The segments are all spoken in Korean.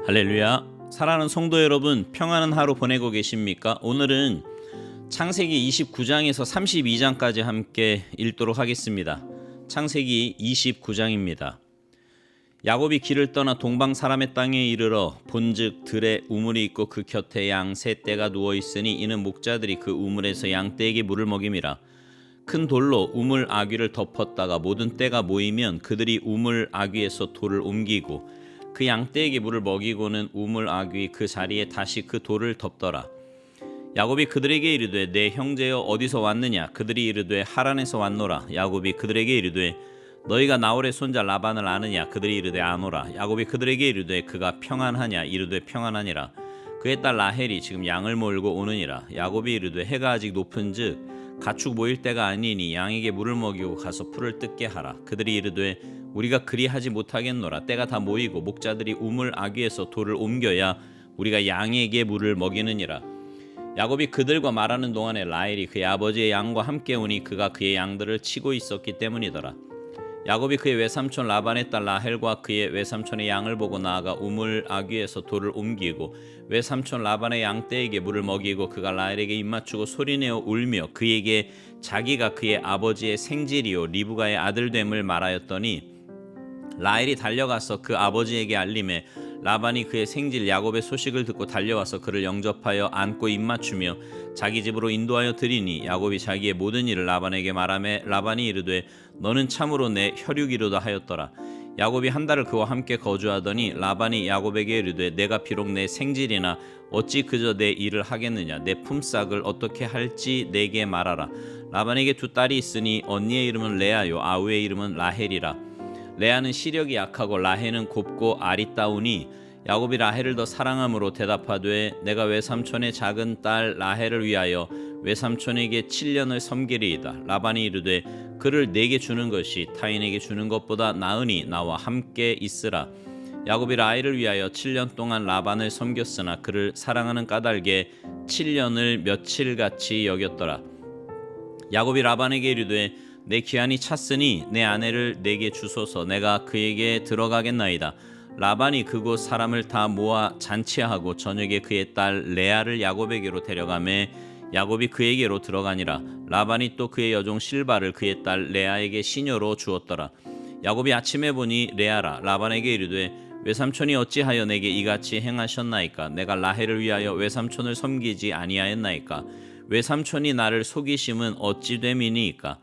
할렐루야. 사랑하는 성도 여러분, 평안한 하루 보내고 계십니까? 오늘은 창세기 29장에서 32장까지 함께 읽도록 하겠습니다. 창세기 29장입니다. 야곱이 길을 떠나 동방 사람의 땅에 이르러 본즉 들에 우물이 있고 그 곁에 양 세 떼가 누워 있으니 이는 목자들이 그 우물에서 양 떼에게 물을 먹임이라. 큰 돌로 우물 아귀를 덮었다가 모든 떼가 모이면 그들이 우물 아귀에서 돌을 옮기고 그 양떼에게 물을 먹이고는 우물 아귀 그 자리에 다시 그 돌을 덮더라. 야곱이 그들에게 이르되 내 형제여 어디서 왔느냐? 그들이 이르되 하란에서 왔노라. 야곱이 그들에게 이르되 너희가 나홀의 손자 라반을 아느냐? 그들이 이르되 아노라. 야곱이 그들에게 이르되 그가 평안하냐? 이르되 평안하니라. 그의 딸 라헬이 지금 양을 몰고 오느니라. 야곱이 이르되 해가 아직 높은즉 가축 모일 때가 아니니 양에게 물을 먹이고 가서 풀을 뜯게 하라. 그들이 이르되 우리가 그리하지 못하겠노라. 때가 다 모이고 목자들이 우물 아귀에서 돌을 옮겨야 우리가 양에게 물을 먹이느니라. 야곱이 그들과 말하는 동안에 라헬이 그의 아버지의 양과 함께 오니 그가 그의 양들을 치고 있었기 때문이더라. 야곱이 그의 외삼촌 라반의 딸 라헬과 그의 외삼촌의 양을 보고 나아가 우물 아귀에서 돌을 옮기고 외삼촌 라반의 양떼에게 물을 먹이고 그가 라헬에게 입맞추고 소리내어 울며 그에게 자기가 그의 아버지의 생질이요 리브가의 아들됨을 말하였더니 라헬이 달려가서 그 아버지에게 알림해 라반이 그의 생질 야곱의 소식을 듣고 달려와서 그를 영접하여 안고 입맞추며 자기 집으로 인도하여 드리니 야곱이 자기의 모든 일을 라반에게 말하매 라반이 이르되 너는 참으로 내 혈육이로다 하였더라. 야곱이 한 달을 그와 함께 거주하더니 라반이 야곱에게 이르되 내가 비록 내 생질이나 어찌 그저 내 일을 하겠느냐? 내 품삯을 어떻게 할지 내게 말하라. 라반에게 두 딸이 있으니 언니의 이름은 레아요 아우의 이름은 라헬이라. 레아는 시력이 약하고 라헬은 곱고 아리따우니 야곱이 라헬을 더 사랑함으로 대답하되 내가 외삼촌의 작은 딸 라헬을 위하여 외삼촌에게 7년을 섬기리이다. 라반이 이르되 그를 내게 주는 것이 타인에게 주는 것보다 나으니 나와 함께 있으라. 야곱이 라헬을 위하여 7년 동안 라반을 섬겼으나 그를 사랑하는 까닭에 7년을 며칠같이 여겼더라. 야곱이 라반에게 이르되 내 기한이 찼으니 내 아내를 내게 주소서. 내가 그에게 들어가겠나이다. 라반이 그곳 사람을 다 모아 잔치하고 저녁에 그의 딸 레아를 야곱에게로 데려가매 야곱이 그에게로 들어가니라. 라반이 또 그의 여종 실바를 그의 딸 레아에게 시녀로 주었더라. 야곱이 아침에 보니 레아라. 라반에게 이르되 외삼촌이 어찌하여 내게 이같이 행하셨나이까? 내가 라헬을 위하여 외삼촌을 섬기지 아니하였나이까? 외삼촌이 나를 속이심은 어찌 됨이니이까?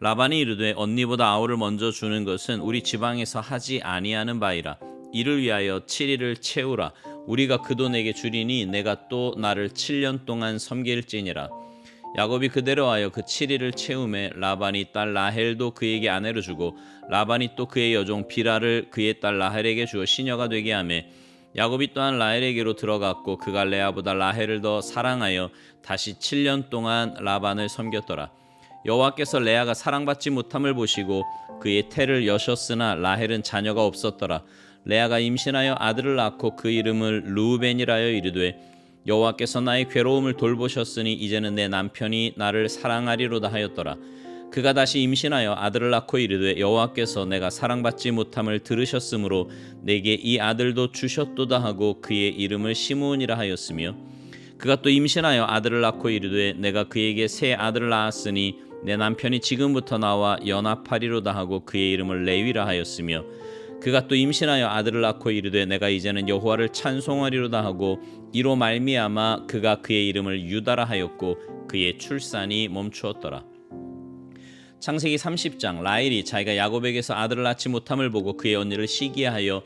라반이 이르되 언니보다 아우를 먼저 주는 것은 우리 지방에서 하지 아니하는 바이라. 이를 위하여 7일을 채우라. 우리가 그 돈에게 주리니 내가 또 나를 7년 동안 섬길지니라. 야곱이 그대로 하여 그 7일을 채우매 라반이 딸 라헬도 그에게 아내로 주고 라반이 또 그의 여종 비라를 그의 딸 라헬에게 주어 시녀가 되게 하매 야곱이 또한 라헬에게로 들어갔고 그가 레아보다 라헬을 더 사랑하여 다시 7년 동안 라반을 섬겼더라. 여호와께서 레아가 사랑받지 못함을 보시고 그의 태를 여셨으나 라헬은 자녀가 없었더라. 레아가 임신하여 아들을 낳고 그 이름을 르우벤이라 하여 이르되 여호와께서 나의 괴로움을 돌보셨으니 이제는 내 남편이 나를 사랑하리로다 하였더라. 그가 다시 임신하여 아들을 낳고 이르되 여호와께서 내가 사랑받지 못함을 들으셨으므로 내게 이 아들도 주셨도다 하고 그의 이름을 시므온이라 하였으며 그가 또 임신하여 아들을 낳고 이르되 내가 그에게 새 아들을 낳았으니 내 남편이 지금부터 나와 연합하리로다 하고 그의 이름을 레위라 하였으며 그가 또 임신하여 아들을 낳고 이르되 내가 이제는 여호와를 찬송하리로다 하고 이로 말미암아 그가 그의 이름을 유다라 하였고 그의 출산이 멈추었더라. 창세기 30장 라헬이 자기가 야곱에게서 아들을 낳지 못함을 보고 그의 언니를 시기하여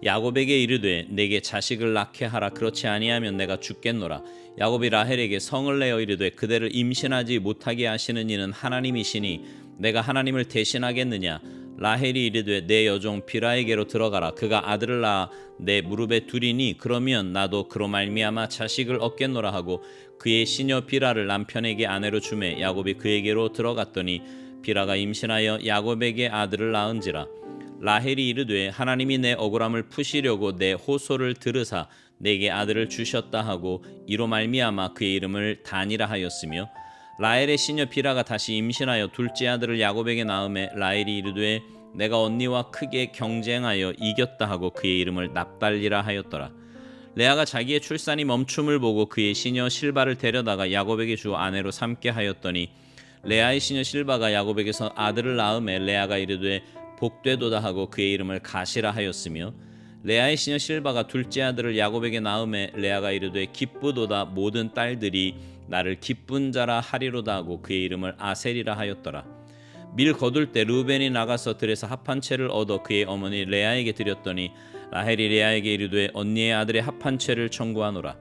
야곱에게 이르되 내게 자식을 낳게 하라. 그렇지 아니하면 내가 죽겠노라. 야곱이 라헬에게 성을 내어 이르되 그대를 임신하지 못하게 하시는 이는 하나님이시니 내가 하나님을 대신하겠느냐? 라헬이 이르되 내 여종 비라에게로 들어가라. 그가 아들을 낳아 내 무릎에 두리니 그러면 나도 그로 말미암아 자식을 얻겠노라 하고 그의 시녀 비라를 남편에게 아내로 주매 야곱이 그에게로 들어갔더니 비라가 임신하여 야곱에게 아들을 낳은지라. 라헬이 이르되 하나님이 내 억울함을 푸시려고 내 호소를 들으사 내게 아들을 주셨다 하고 이로 말미암아 그의 이름을 단이라 하였으며 라헬의 시녀 비라가 다시 임신하여 둘째 아들을 야곱에게 낳음에 라헬이 이르되 내가 언니와 크게 경쟁하여 이겼다 하고 그의 이름을 납달리라 하였더라. 레아가 자기의 출산이 멈춤을 보고 그의 시녀 실바를 데려다가 야곱에게 주어 아내로 삼게 하였더니 레아의 시녀 실바가 야곱에게서 아들을 낳음에 레아가 이르되 복되도다 하고 그의 이름을 가시라 하였으며 레아의 시녀 실바가 둘째 아들을 야곱에게 낳음에 레아가 이르되 기쁘도다 모든 딸들이 나를 기쁜 자라 하리로다 하고 그의 이름을 아셀이라 하였더라. 밀 거둘 때 르우벤이 나가서 들에서 합한 채를 얻어 그의 어머니 레아에게 드렸더니 라헬이 레아에게 이르되 언니의 아들의 합한 채를 청구하노라.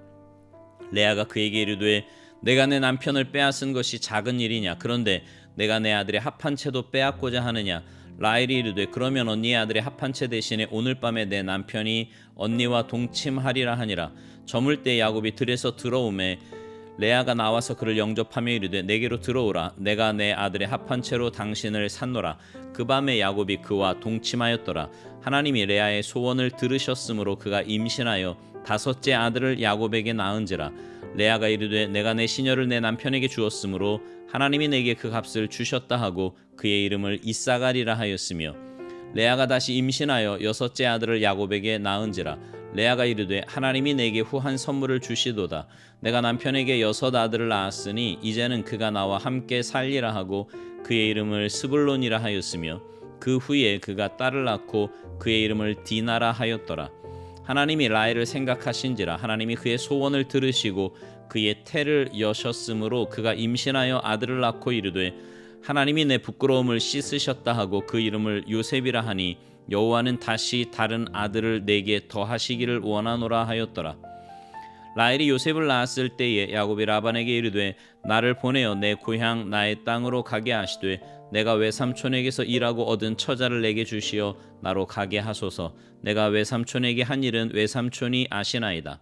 레아가 그에게 이르되 내가 내 남편을 빼앗은 것이 작은 일이냐? 그런데 내가 내 아들의 합한 채도 빼앗고자 하느냐? 라헬이 이르되 그러면 언니의 아들의 합한 채 대신에 오늘 밤에 내 남편이 언니와 동침하리라 하니라. 저물 때 야곱이 들에서 들어오매 레아가 나와서 그를 영접하며 이르되 내게로 들어오라. 내가 내 아들의 합한 채로 당신을 샀노라. 그 밤에 야곱이 그와 동침하였더라. 하나님이 레아의 소원을 들으셨으므로 그가 임신하여 다섯째 아들을 야곱에게 낳은지라. 레아가 이르되 내가 내 시녀를 내 남편에게 주었으므로 하나님이 내게 그 값을 주셨다 하고 그의 이름을 이사가리라 하였으며 레아가 다시 임신하여 여섯째 아들을 야곱에게 낳은지라. 레아가 이르되 하나님이 내게 후한 선물을 주시도다. 내가 남편에게 여섯 아들을 낳았으니 이제는 그가 나와 함께 살리라 하고 그의 이름을 스불론이라 하였으며 그 후에 그가 딸을 낳고 그의 이름을 디나라 하였더라. 하나님이 라헬을 생각하신지라. 하나님이 그의 소원을 들으시고 그의 태를 여셨으므로 그가 임신하여 아들을 낳고 이르되 하나님이 내 부끄러움을 씻으셨다 하고 그 이름을 요셉이라 하니 여호와는 다시 다른 아들을 내게 더하시기를 원하노라 하였더라. 라헬이 요셉을 낳았을 때에 야곱이 라반에게 이르되 나를 보내어 내 고향 나의 땅으로 가게 하시되 내가 외삼촌에게서 일하고 얻은 처자를 내게 주시어 나로 가게 하소서. 내가 외삼촌에게 한 일은 외삼촌이 아시나이다.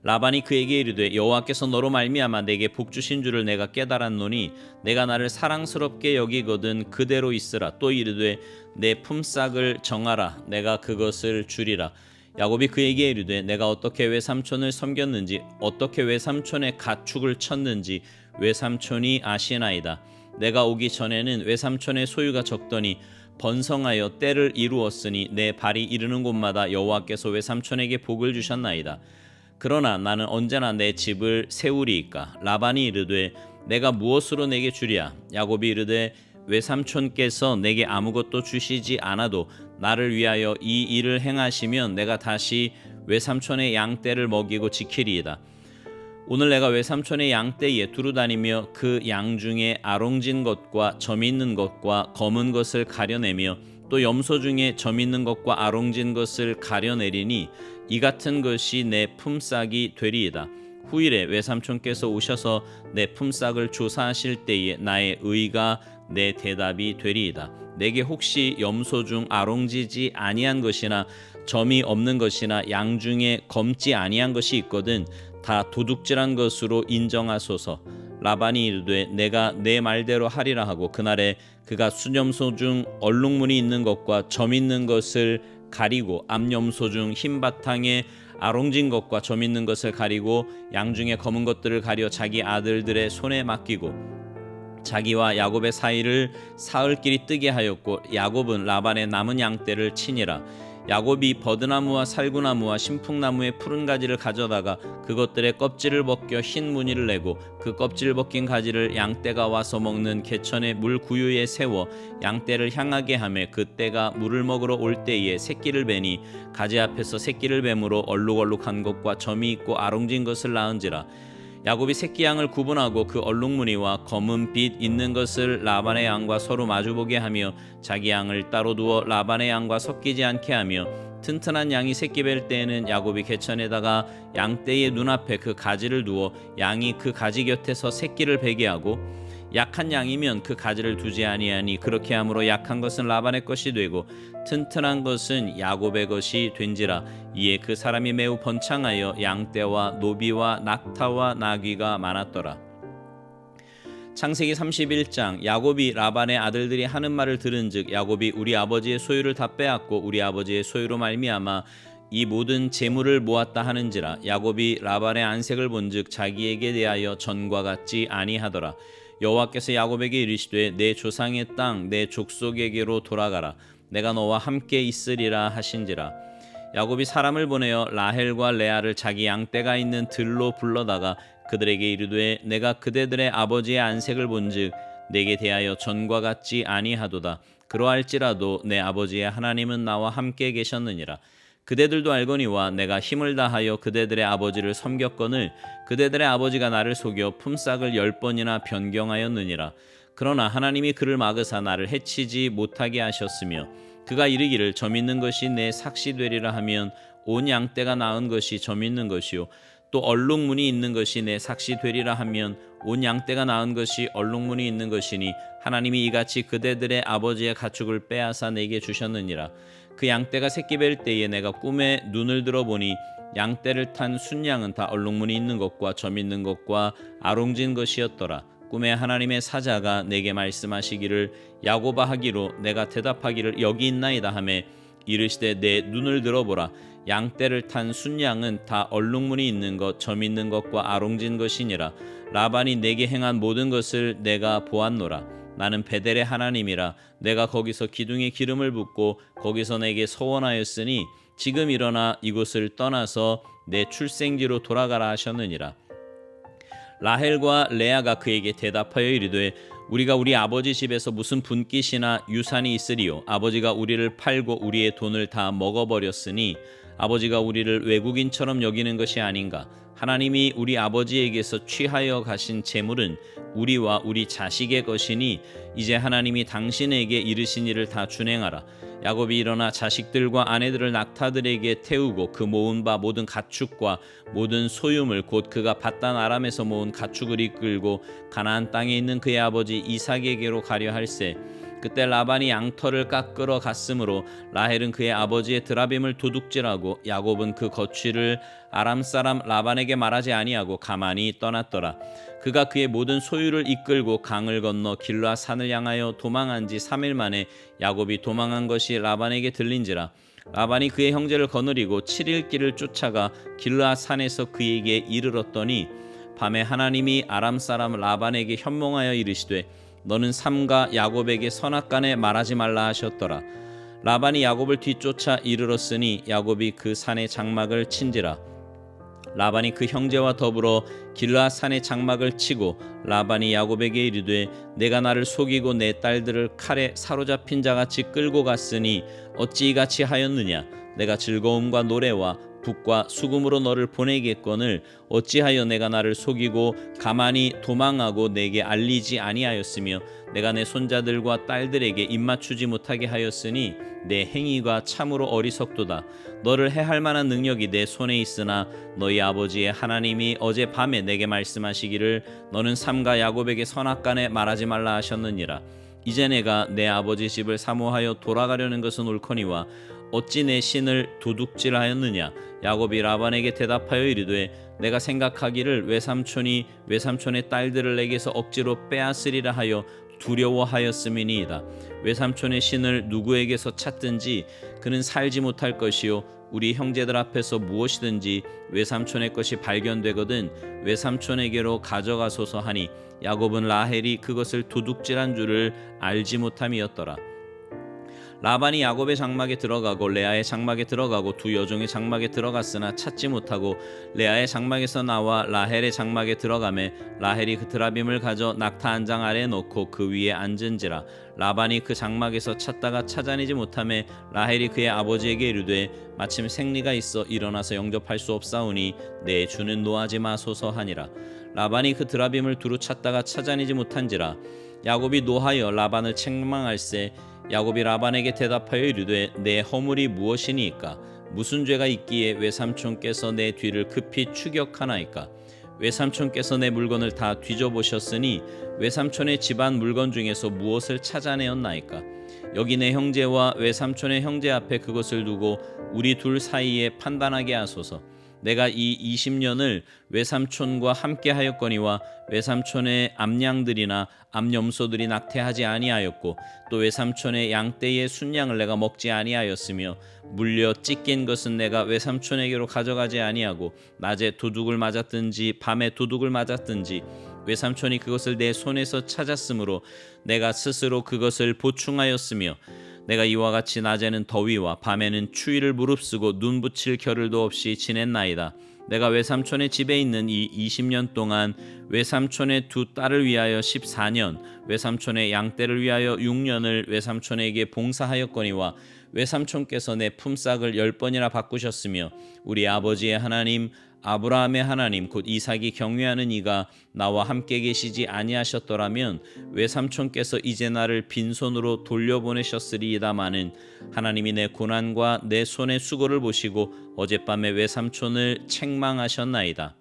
라반이 그에게 이르되 여호와께서 너로 말미암아 내게 복 주신 줄을 내가 깨달았노니 내가 나를 사랑스럽게 여기거든 그대로 있으라. 또 이르되 내 품삯을 정하라. 내가 그것을 주리라. 야곱이 그에게 이르되 내가 어떻게 외삼촌을 섬겼는지 어떻게 외삼촌의 가축을 쳤는지 외삼촌이 아시나이다. 내가 오기 전에는 외삼촌의 소유가 적더니 번성하여 때를 이루었으니 내 발이 이르는 곳마다 여호와께서 외삼촌에게 복을 주셨나이다. 그러나 나는 언제나 내 집을 세우리이까. 라반이 이르되 내가 무엇으로 내게 주랴? 야곱이 이르되 외삼촌께서 내게 아무것도 주시지 않아도 나를 위하여 이 일을 행하시면 내가 다시 외삼촌의 양떼를 먹이고 지키리이다. 오늘 내가 외삼촌의 양떼에 두루 다니며 그 양 중에 아롱진 것과 점 있는 것과 검은 것을 가려내며 또 염소 중에 점 있는 것과 아롱진 것을 가려내리니 이 같은 것이 내 품삯이 되리이다. 후일에 외삼촌께서 오셔서 내 품삯을 조사하실 때에 나의 의가 내 대답이 되리이다. 내게 혹시 염소 중 아롱지지 아니한 것이나 점이 없는 것이나 양 중에 검지 아니한 것이 있거든 다 도둑질한 것으로 인정하소서. 라반이 이르되 내가 내 말대로 하리라 하고 그날에 그가 순염소 중 얼룩무늬 있는 것과 점 있는 것을 가리고 암염소 중 흰 바탕에 아롱진 것과 점 있는 것을 가리고 양 중에 검은 것들을 가려 자기 아들들의 손에 맡기고 자기와 야곱의 사이를 사흘길이 뜨게 하였고 야곱은 라반의 남은 양떼를 치니라. 야곱이 버드나무와 살구나무와 신풍나무의 푸른 가지를 가져다가 그것들의 껍질을 벗겨 흰 무늬를 내고 그 껍질 벗긴 가지를 양떼가 와서 먹는 개천의 물 구유에 세워 양떼를 향하게 하며 그 떼가 물을 먹으러 올 때에 새끼를 베니 가지 앞에서 새끼를 뱀으로 얼룩얼룩한 것과 점이 있고 아롱진 것을 낳은지라. 야곱이 새끼 양을 구분하고 그 얼룩무늬와 검은 빛 있는 것을 라반의 양과 서로 마주보게 하며 자기 양을 따로 두어 라반의 양과 섞이지 않게 하며 튼튼한 양이 새끼 뵐 때에는 야곱이 개천에다가 양떼의 눈앞에 그 가지를 두어 양이 그 가지 곁에서 새끼를 베게 하고 약한 양이면 그 가지를 두지 아니하니 그렇게 함으로 약한 것은 라반의 것이 되고 튼튼한 것은 야곱의 것이 된지라. 이에 그 사람이 매우 번창하여 양떼와 노비와 낙타와 나귀가 많았더라. 창세기 31장. 야곱이 라반의 아들들이 하는 말을 들은즉 야곱이 우리 아버지의 소유를 다 빼앗고 우리 아버지의 소유로 말미암아 이 모든 재물을 모았다 하는지라. 야곱이 라반의 안색을 본즉 자기에게 대하여 전과 같지 아니하더라. 여호와께서 야곱에게 이르시되 내 조상의 땅 내 족속에게로 돌아가라. 내가 너와 함께 있으리라 하신지라. 야곱이 사람을 보내어 라헬과 레아를 자기 양떼가 있는 들로 불러다가 그들에게 이르되 내가 그대들의 아버지의 안색을 본즉 내게 대하여 전과 같지 아니하도다. 그러할지라도 내 아버지의 하나님은 나와 함께 계셨느니라. 그대들도 알거니와 내가 힘을 다하여 그대들의 아버지를 섬겼거늘 그대들의 아버지가 나를 속여 품삯을 10번이나 변경하였느니라. 그러나 하나님이 그를 막으사 나를 해치지 못하게 하셨으며 그가 이르기를 점 있는 것이 내 삭시 되리라 하면 온 양떼가 낳은 것이 점 있는 것이요 또 얼룩무늬 있는 것이 내 삭시 되리라 하면 온 양떼가 낳은 것이 얼룩무늬 있는 것이니 하나님이 이같이 그대들의 아버지의 가축을 빼앗아 내게 주셨느니라. 그 양떼가 새끼 뵐 때에 내가 꿈에 눈을 들어보니 양떼를 탄 순양은 다 얼룩무늬 있는 것과 점 있는 것과 아롱진 것이었더라. 꿈에 하나님의 사자가 내게 말씀하시기를 야곱아 하기로 내가 대답하기를 여기 있나이다 하매 이르시되 내 눈을 들어보라. 양떼를 탄 순양은 다 얼룩무늬 있는 것, 점 있는 것과 아롱진 것이니라. 라반이 내게 행한 모든 것을 내가 보았노라. 나는 베델의 하나님이라. 내가 거기서 기둥에 기름을 붓고 거기서 내게 서원하였으니 지금 일어나 이곳을 떠나서 내 출생지로 돌아가라 하셨느니라. 라헬과 레아가 그에게 대답하여 이르되 우리가 우리 아버지 집에서 무슨 분깃이나 유산이 있으리요. 아버지가 우리를 팔고 우리의 돈을 다 먹어버렸으니 아버지가 우리를 외국인처럼 여기는 것이 아닌가. 하나님이 우리 아버지에게서 취하여 가신 재물은 우리와 우리 자식의 것이니 이제 하나님이 당신에게 이르신 일을 다 준행하라. 야곱이 일어나 자식들과 아내들을 낙타들에게 태우고 그 모은 바 모든 가축과 모든 소유물 곧 그가 밧단 아람에서 모은 가축을 이끌고 가나안 땅에 있는 그의 아버지 이삭에게로 가려 할세. 그때 라반이 양털을 깎으러 갔으므로 라헬은 그의 아버지의 드라빔을 도둑질하고 야곱은 그 거취를 아람 사람 라반에게 말하지 아니하고 가만히 떠났더라. 그가 그의 모든 소유를 이끌고 강을 건너 길르앗 산을 향하여 도망한 지 3일 만에 야곱이 도망한 것이 라반에게 들린지라. 라반이 그의 형제를 거느리고 7일 길을 쫓아가 길르앗 산에서 그에게 이르렀더니 밤에 하나님이 아람 사람 라반에게 현몽하여 이르시되 너는 삼가 야곱에게 선악간에 말하지 말라 하셨더라. 라반이 야곱을 뒤쫓아 이르렀으니 야곱이 그 산의 장막을 친지라. 라반이 그 형제와 더불어 길르앗 산의 장막을 치고 라반이 야곱에게 이르되 내가 나를 속이고 내 딸들을 칼에 사로잡힌 자같이 끌고 갔으니 어찌 이같이 하였느냐. 내가 즐거움과 노래와 북과 수금으로 너를 보내겠거늘 어찌하여 내가 나를 속이고 가만히 도망하고 내게 알리지 아니하였으며 내가 내 손자들과 딸들에게 입맞추지 못하게 하였으니 내 행위가 참으로 어리석도다. 너를 해할 만한 능력이 내 손에 있으나 너희 아버지의 하나님이 어제 밤에 내게 말씀하시기를 너는 삼가 야곱에게 선악간에 말하지 말라 하셨느니라. 이제 내가 내 아버지 집을 사모하여 돌아가려는 것은 옳거니와 어찌 내 신을 도둑질하였느냐. 야곱이 라반에게 대답하여 이르되 내가 생각하기를 외삼촌이 외삼촌의 딸들을 내게서 억지로 빼앗으리라 하여 두려워하였음이니이다. 외삼촌의 신을 누구에게서 찾든지 그는 살지 못할 것이요 우리 형제들 앞에서 무엇이든지 외삼촌의 것이 발견되거든 외삼촌에게로 가져가소서 하니 야곱은 라헬이 그것을 도둑질한 줄을 알지 못함이었더라. 라반이 야곱의 장막에 들어가고 레아의 장막에 들어가고 두 여종의 장막에 들어갔으나 찾지 못하고 레아의 장막에서 나와 라헬의 장막에 들어가매 라헬이 그 드라빔을 가져 낙타 한 장 아래에 놓고 그 위에 앉은지라. 라반이 그 장막에서 찾다가 찾아내지 못하매 라헬이 그의 아버지에게 이르되 마침 생리가 있어 일어나서 영접할 수 없사오니 내 주는 노하지 마소서 하니라. 라반이 그 드라빔을 두루 찾다가 찾아내지 못한지라. 야곱이 노하여 라반을 책망할세. 야곱이 라반에게 대답하여 이르되 내 허물이 무엇이니까 무슨 죄가 있기에 외삼촌께서 내 뒤를 급히 추격하나이까. 외삼촌께서 내 물건을 다 뒤져보셨으니 외삼촌의 집안 물건 중에서 무엇을 찾아내었나이까. 여기 내 형제와 외삼촌의 형제 앞에 그것을 두고 우리 둘 사이에 판단하게 하소서. 내가 이 20년을 외삼촌과 함께 하였거니와 외삼촌의 암양들이나 암염소들이 낙태하지 아니하였고 또 외삼촌의 양떼의 순양을 내가 먹지 아니하였으며 물려 찢긴 것은 내가 외삼촌에게로 가져가지 아니하고 낮에 도둑을 맞았든지 밤에 도둑을 맞았든지 외삼촌이 그것을 내 손에서 찾았으므로 내가 스스로 그것을 보충하였으며 내가 이와 같이 낮에는 더위와 밤에는 추위를 무릅쓰고 눈 붙일 겨를도 없이 지냈나이다. 내가 외삼촌의 집에 있는 이 20년 동안 외삼촌의 두 딸을 위하여 14년, 외삼촌의 양떼를 위하여 6년을 외삼촌에게 봉사하였거니와 외삼촌께서 내 품삯을 10번이나 바꾸셨으며 우리 아버지의 하나님 아브라함의 하나님 곧 이삭이 경외하는 이가 나와 함께 계시지 아니하셨더라면 외삼촌께서 이제 나를 빈손으로 돌려보내셨으리이다마는 하나님이 내 고난과 내 손의 수고를 보시고 어젯밤에 외삼촌을 책망하셨나이다.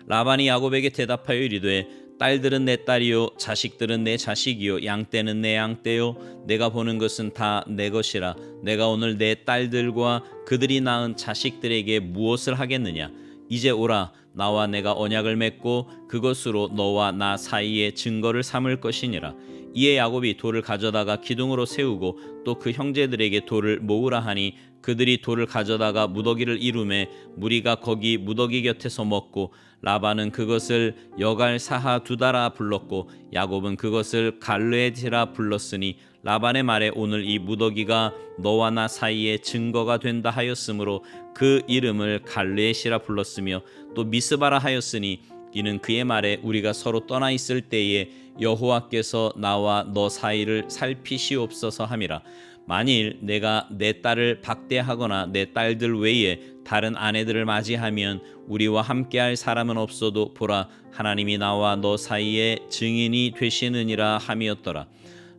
라반이 야곱에게 대답하여 이르되 딸들은 내 딸이요 자식들은 내 자식이요 양떼는 내 양떼요 내가 보는 것은 다 내 것이라 내가 오늘 내 딸들과 그들이 낳은 자식들에게 무엇을 하겠느냐. 이제 오라 나와 내가 언약을 맺고 그것으로 너와 나 사이에 증거를 삼을 것이니라. 이에 야곱이 돌을 가져다가 기둥으로 세우고 또 그 형제들에게 돌을 모으라 하니 그들이 돌을 가져다가 무더기를 이루매 무리가 거기 무더기 곁에서 먹고 라반은 그것을 여갈사하 두다라 불렀고 야곱은 그것을 갈르에디라 불렀으니 라반의 말에 오늘 이 무더기가 너와 나 사이에 증거가 된다 하였으므로 그 이름을 갈르에시라 불렀으며 또 미스바라 하였으니 이는 그의 말에 우리가 서로 떠나 있을 때에 여호와께서 나와 너 사이를 살피시옵소서 함이라. 만일 내가 내 딸을 박대하거나 내 딸들 외에 다른 아내들을 맞이하면 우리와 함께할 사람은 없어도 보라 하나님이 나와 너 사이에 증인이 되시느니라 함이었더라.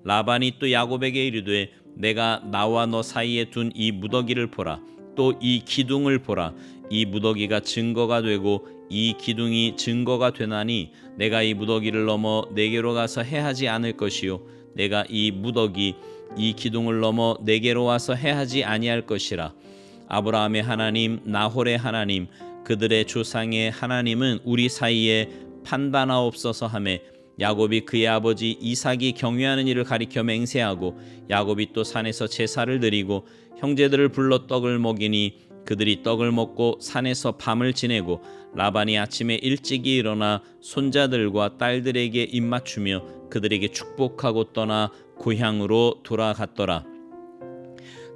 라반이 또 야곱에게 이르되 내가 나와 너 사이에 둔 이 무더기를 보라. 또 이 기둥을 보라. 이 무더기가 증거가 되고 이 기둥이 증거가 되나니 내가 이 무더기를 넘어 내게로 가서 해하지 않을 것이요 내가 이 무더기 이 기둥을 넘어 내게로 와서 해하지 아니할 것이라. 아브라함의 하나님 나홀의 하나님 그들의 조상의 하나님은 우리 사이에 판단하옵소서 하매 야곱이 그의 아버지 이삭이 경외하는 일을 가리켜 맹세하고 야곱이 또 산에서 제사를 드리고 형제들을 불러 떡을 먹이니 그들이 떡을 먹고 산에서 밤을 지내고 라반이 아침에 일찍이 일어나 손자들과 딸들에게 입맞추며 그들에게 축복하고 떠나 고향으로 돌아갔더라.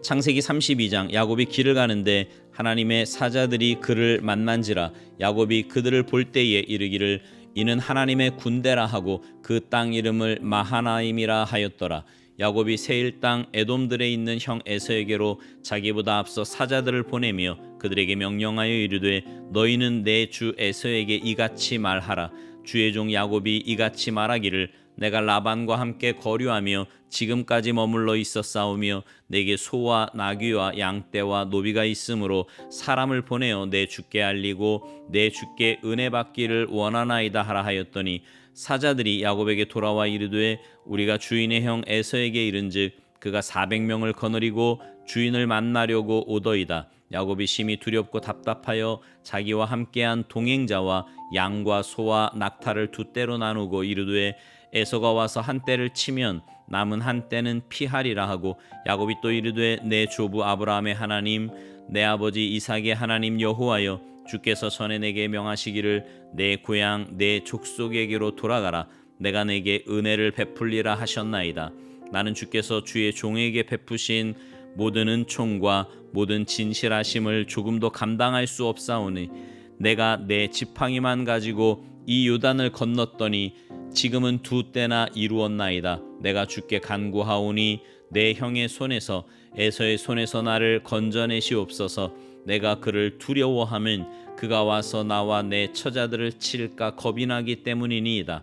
창세기 32장. 야곱이 길을 가는데 하나님의 사자들이 그를 만난지라. 야곱이 그들을 볼 때에 이르기를 이는 하나님의 군대라 하고 그 땅 이름을 마하나임이라 하였더라. 야곱이 세일 땅 에돔들에 있는 형 에서에게로 자기보다 앞서 사자들을 보내며 그들에게 명령하여 이르되 너희는 내 주 에서에게 이같이 말하라. 주의 종 야곱이 이같이 말하기를 내가 라반과 함께 거류하며 지금까지 머물러 있었사오며 내게 소와 나귀와 양떼와 노비가 있으므로 사람을 보내어 내 주께 알리고 내 주께 은혜 받기를 원하나이다 하라 하였더니 사자들이 야곱에게 돌아와 이르되 우리가 주인의 형 에서에게 이른즉 그가 400명을 거느리고 주인을 만나려고 오더이다. 야곱이 심히 두렵고 답답하여 자기와 함께한 동행자와 양과 소와 낙타를 두 떼로 나누고 이르되 에서가 와서 한 떼를 치면 남은 한 떼는 피하리라 하고 야곱이 또 이르되 내 조부 아브라함의 하나님 내 아버지 이삭의 하나님 여호와여 주께서 전에 내게 명하시기를 내 고향 내 족속에게로 돌아가라. 내가 내게 은혜를 베풀리라 하셨나이다. 나는 주께서 주의 종에게 베푸신 모든 은총과 모든 진실하심을 조금도 감당할 수 없사오니 내가 내 지팡이만 가지고 이 요단을 건넜더니 지금은 두 때나 이루었나이다. 내가 주께 간구하오니 내 형의 손에서 에서의 손에서 나를 건져내시옵소서. 내가 그를 두려워함은 그가 와서 나와 내 처자들을 칠까 겁이 나기 때문이니이다.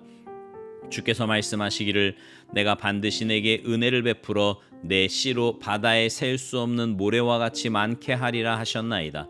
주께서 말씀하시기를 내가 반드시 내게 은혜를 베풀어 내 씨로 바다에 셀 수 없는 모래와 같이 많게 하리라 하셨나이다.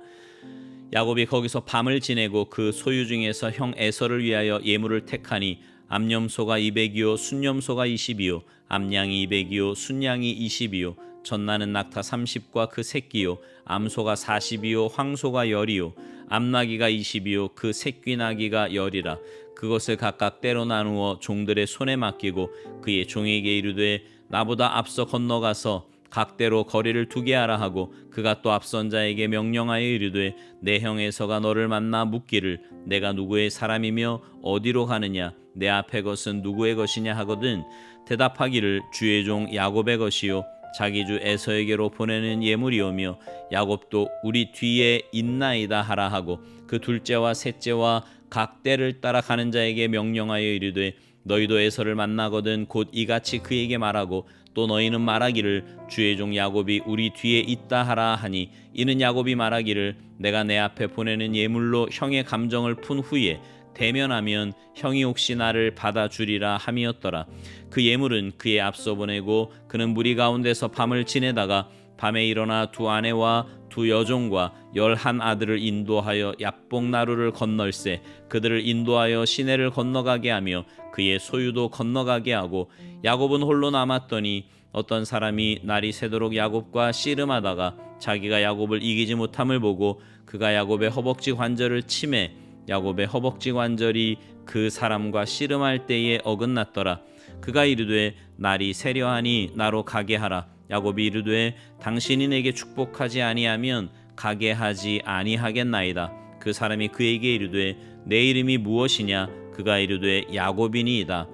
야곱이 거기서 밤을 지내고 그 소유 중에서 형 에서를 위하여 예물을 택하니 암염소가 200이요 순염소가 20이요 암양이 200이요 순양이 20이요 전나는 낙타 30과 그 새끼요 암소가 40이요 황소가 10이요 암나귀가 20이요 그 새끼 나귀가 10이라. 그것을 각각 때로 나누어 종들의 손에 맡기고 그의 종에게 이르되 나보다 앞서 건너가서 각대로 거리를 두게 하라 하고 그가 또 앞선 자에게 명령하여 이르되 내 형 에서가 너를 만나 묻기를 내가 누구의 사람이며 어디로 가느냐 내 앞의 것은 누구의 것이냐 하거든 대답하기를 주의 종 야곱의 것이요 자기 주 에서에게로 보내는 예물이오며 야곱도 우리 뒤에 있나이다 하라 하고 그 둘째와 셋째와 각 때를 따라 가는 자에게 명령하여 이르되 너희도 에서를 만나거든 곧 이같이 그에게 말하고 또 너희는 말하기를 주의 종 야곱이 우리 뒤에 있다 하라 하니 이는 야곱이 말하기를 내가 내 앞에 보내는 예물로 형의 감정을 푼 후에 대면하면 형이 혹시 나를 받아주리라 함이었더라. 그 예물은 그의 앞서 보내고 그는 무리 가운데서 밤을 지내다가 밤에 일어나 두 아내와 두 여종과 11 아들을 인도하여 야복나루를 건널세 그들을 인도하여 시내를 건너가게 하며 그의 소유도 건너가게 하고 야곱은 홀로 남았더니 어떤 사람이 날이 새도록 야곱과 씨름하다가 자기가 야곱을 이기지 못함을 보고 그가 야곱의 허벅지 관절을 치매 야곱의 허벅지 관절이 그 사람과 씨름할 때에 어긋났더라. 그가 이르되 날이 새려하니 나로 가게 하라. 야곱이 이르되 당신이 내게 축복하지 아니하면 가게 하지 아니하겠나이다. 그 사람이 그에게 이르되 내 이름이 무엇이냐? 그가 이르되 야곱이니이다.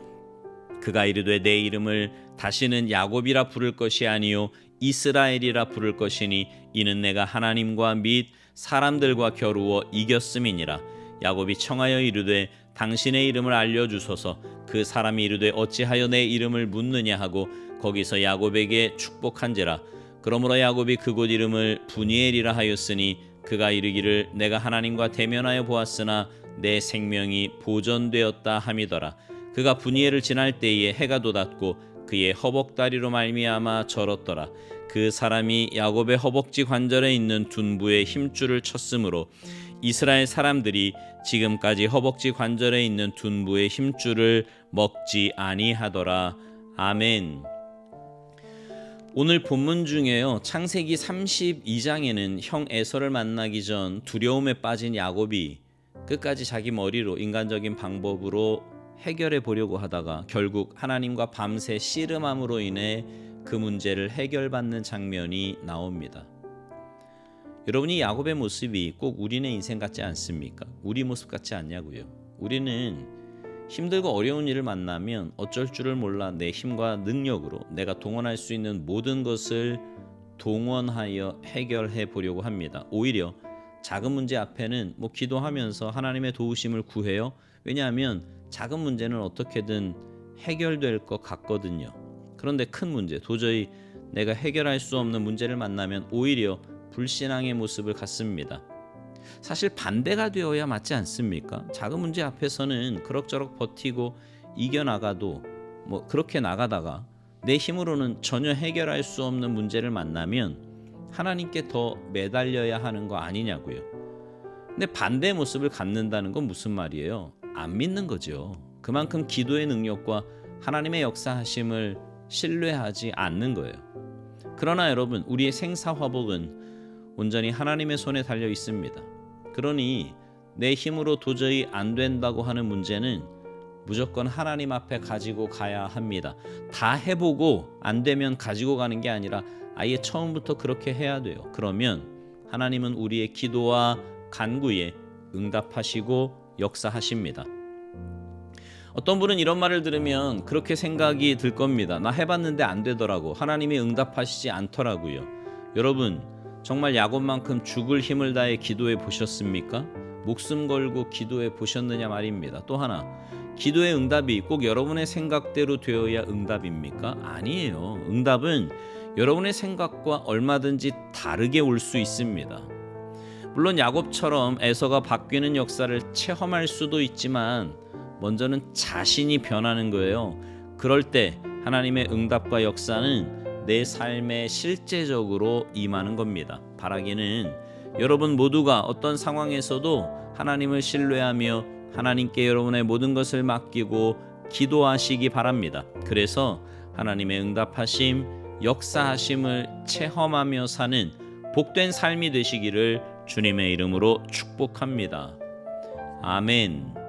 그가 이르되 내 이름을 다시는 야곱이라 부를 것이 아니요 이스라엘이라 부를 것이니 이는 내가 하나님과 및 사람들과 겨루어 이겼음이니라. 야곱이 청하여 이르되 당신의 이름을 알려주소서. 그 사람이 이르되 어찌하여 내 이름을 묻느냐 하고 거기서 야곱에게 축복한지라. 그러므로 야곱이 그곳 이름을 브니엘이라 하였으니 그가 이르기를 내가 하나님과 대면하여 보았으나 내 생명이 보존되었다 함이더라. 그가 브니엘을 지날 때에 해가 돋았고 그의 허벅다리로 말미암아 절었더라. 그 사람이 야곱의 허벅지 관절에 있는 둔부의 힘줄을 쳤으므로 이스라엘 사람들이 지금까지 허벅지 관절에 있는 둔부의 힘줄을 먹지 아니하더라. 아멘. 오늘 본문 중에요. 창세기 32장에는 형 에서를 만나기 전 두려움에 빠진 야곱이 끝까지 자기 머리로 인간적인 방법으로 해결해 보려고 하다가 결국 하나님과 밤새 씨름함으로 인해 그 문제를 해결받는 장면이 나옵니다. 여러분이 야곱의 모습이 꼭 우리네 인생 같지 않습니까? 우리 모습 같지 않냐고요. 우리는 힘들고 어려운 일을 만나면 어쩔 줄을 몰라 내 힘과 능력으로 내가 동원할 수 있는 모든 것을 동원하여 해결해 보려고 합니다. 오히려 작은 문제 앞에는 기도하면서 하나님의 도우심을 구해요. 왜냐하면 작은 문제는 어떻게든 해결될 것 같거든요. 그런데 큰 문제, 도저히 내가 해결할 수 없는 문제를 만나면 오히려 불신앙의 모습을 갖습니다. 사실 반대가 되어야 맞지 않습니까? 작은 문제 앞에서는 그럭저럭 버티고 이겨나가도 그렇게 나가다가 내 힘으로는 전혀 해결할 수 없는 문제를 만나면 하나님께 더 매달려야 하는 거 아니냐고요. 근데 반대의 모습을 갖는다는 건 무슨 말이에요? 안 믿는 거죠. 그만큼 기도의 능력과 하나님의 역사하심을 신뢰하지 않는 거예요. 그러나 여러분, 우리의 생사화복은 온전히 하나님의 손에 달려 있습니다. 그러니 내 힘으로 도저히 안 된다고 하는 문제는 무조건 하나님 앞에 가지고 가야 합니다. 다 해보고 안 되면 가지고 가는 게 아니라 아예 처음부터 그렇게 해야 돼요. 그러면 하나님은 우리의 기도와 간구에 응답하시고 역사하십니다. 어떤 분은 이런 말을 들으면 그렇게 생각이 들 겁니다. 나 해봤는데 안 되더라고. 하나님이 응답하시지 않더라고요. 여러분, 정말 야곱만큼 죽을 힘을 다해 기도해 보셨습니까? 목숨 걸고 기도해 보셨느냐 말입니다. 또 하나, 기도의 응답이 꼭 여러분의 생각대로 되어야 응답입니까? 아니에요. 응답은 여러분의 생각과 얼마든지 다르게 올 수 있습니다. 물론 야곱처럼 에서가 바뀌는 역사를 체험할 수도 있지만 먼저는 자신이 변하는 거예요. 그럴 때 하나님의 응답과 역사는 내 삶에 실제적으로 임하는 겁니다. 바라기는 여러분 모두가 어떤 상황에서도 하나님을 신뢰하며 하나님께 여러분의 모든 것을 맡기고 기도하시기 바랍니다. 그래서 하나님의 응답하심, 역사하심을 체험하며 사는 복된 삶이 되시기를 주님의 이름으로 축복합니다. 아멘.